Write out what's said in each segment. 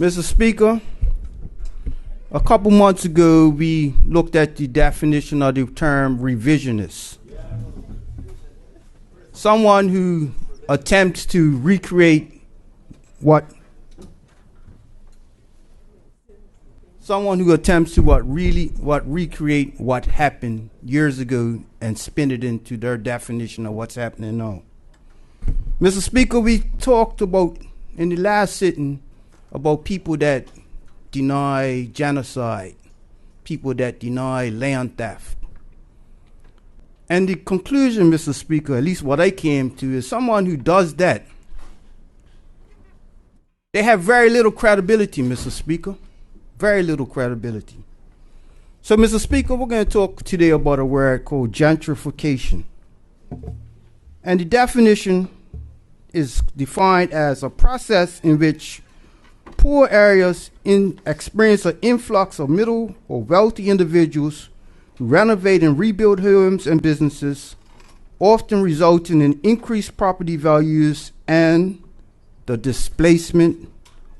Mr. Speaker, a couple months ago, we looked at the definition of the term revisionist. Someone who attempts to recreate what recreate what happened years ago and spin it into their definition of what's happening now. Mr. Speaker, we talked about in the last sitting about people that deny genocide, people that deny land theft. And the conclusion, Mr. Speaker, at least what I came to, is someone who does that, they have very little credibility, Mr. Speaker. Very little credibility. So, Mr. Speaker, we're going to talk today about a word called gentrification. And the definition is defined as a process in which poor areas experience an influx of middle or wealthy individuals who renovate and rebuild homes and businesses, often resulting in increased property values and the displacement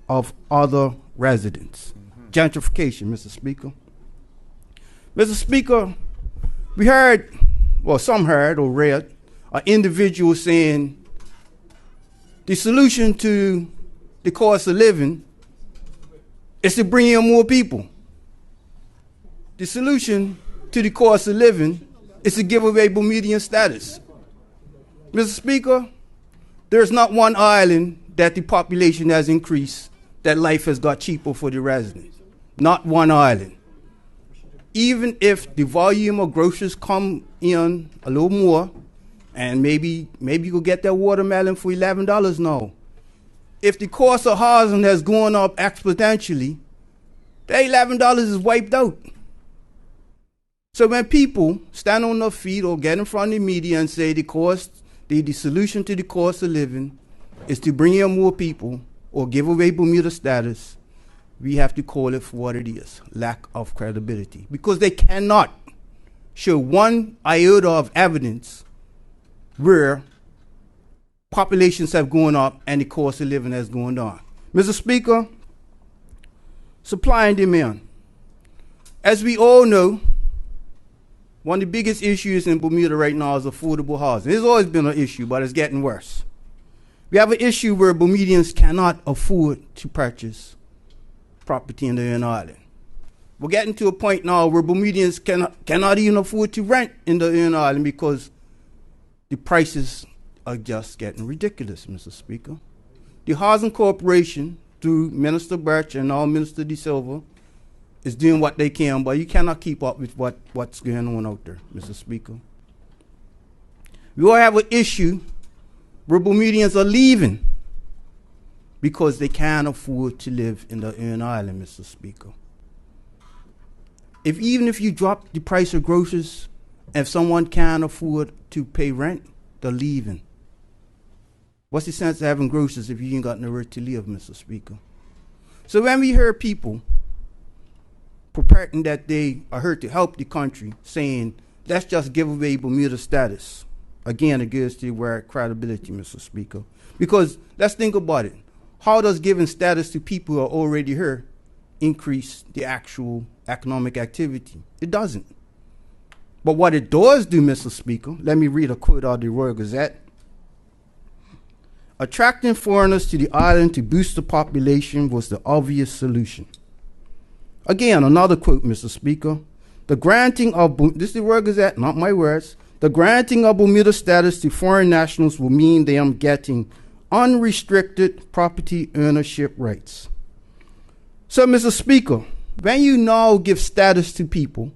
of other residents. Gentrification, Mr. Speaker. Mr. Speaker, we heard, well, some heard or read, an individual saying the solution to the cost of living is to bring in more people. The solution to the cost of living is to give away Bermudian status. Mr. Speaker, there's not one island that the population has increased, that life has got cheaper for the residents. Not one island. Even if the volume of groceries come in a little more, and maybe you'll get that watermelon for $11 now. If the cost of housing has gone up exponentially, that $11 is wiped out. So when people stand on their feet or get in front of the media and say the solution to the cost of living is to bring in more people or give away Bermuda status, we have to call it for what it is, lack of credibility. Because they cannot show one iota of evidence where populations have gone up and the cost of living has gone down. Mr. Speaker, supply and demand. As we all know, one of the biggest issues in Bermuda right now is affordable housing. It's always been an issue, but it's getting worse. We have an issue where Bermudians cannot afford to purchase property in the Hawaiian Islands. We're getting to a point now where Bermudians cannot even afford to rent in the Hawaiian Islands because the prices are just getting ridiculous, Mr. Speaker. The Housing Corporation, through Minister Birch and now Minister De Silva, is doing what they can, but you cannot keep up with what's going on out there, Mr. Speaker. We all have an issue where Bermudians are leaving because they can't afford to live in the Hawaiian Island, Mr. Speaker. Even if you drop the price of groceries, if someone can't afford to pay rent, they're leaving. What's the sense of having groceries if you ain't got nowhere to live, Mr. Speaker? So when we hear people purporting that they are here to help the country, saying, let's just give away Bermuda status, again, it goes to where credibility, Mr. Speaker. Because let's think about it. How does giving status to people who are already here increase the actual economic activity? It doesn't. But what it does do, Mr. Speaker, let me read a quote out of the Royal Gazette. Attracting foreigners to the island to boost the population was the obvious solution. Again, another quote, Mr. Speaker. The granting of, this is the Royal Gazette, not my words, the granting of Bermuda status to foreign nationals will mean they are getting unrestricted property ownership rights. So, Mr. Speaker, when you now give status to people,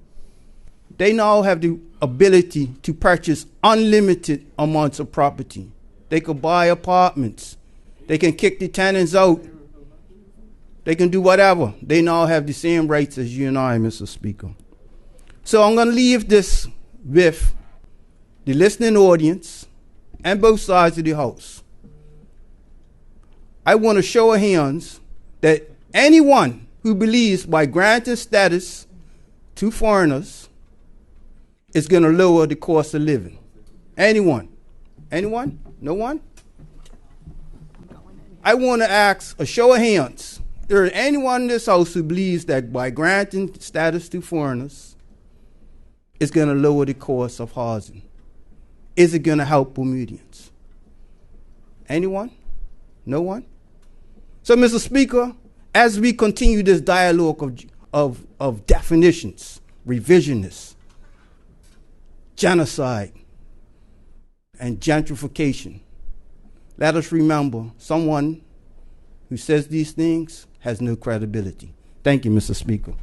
they now have the ability to purchase unlimited amounts of property. They could buy apartments. They can kick the tenants out. They can do whatever. They now have the same rights as you and I, Mr. Speaker. So I'm going to leave this with the listening audience and both sides of the House. I want to show of hands that anyone who believes by granting status to foreigners is going to lower the cost of living. Anyone? Anyone? No one? I want to ask a show of hands. there anyone in this house who believes that by granting status to foreigners, it's going to lower the cost of housing? Is it going to help Bermudians? Anyone? No one? So, Mr. Speaker, as we continue this dialogue of definitions, revisionists, genocide, and gentrification, let us remember someone who says these things has no credibility. Thank you, Mr. Speaker.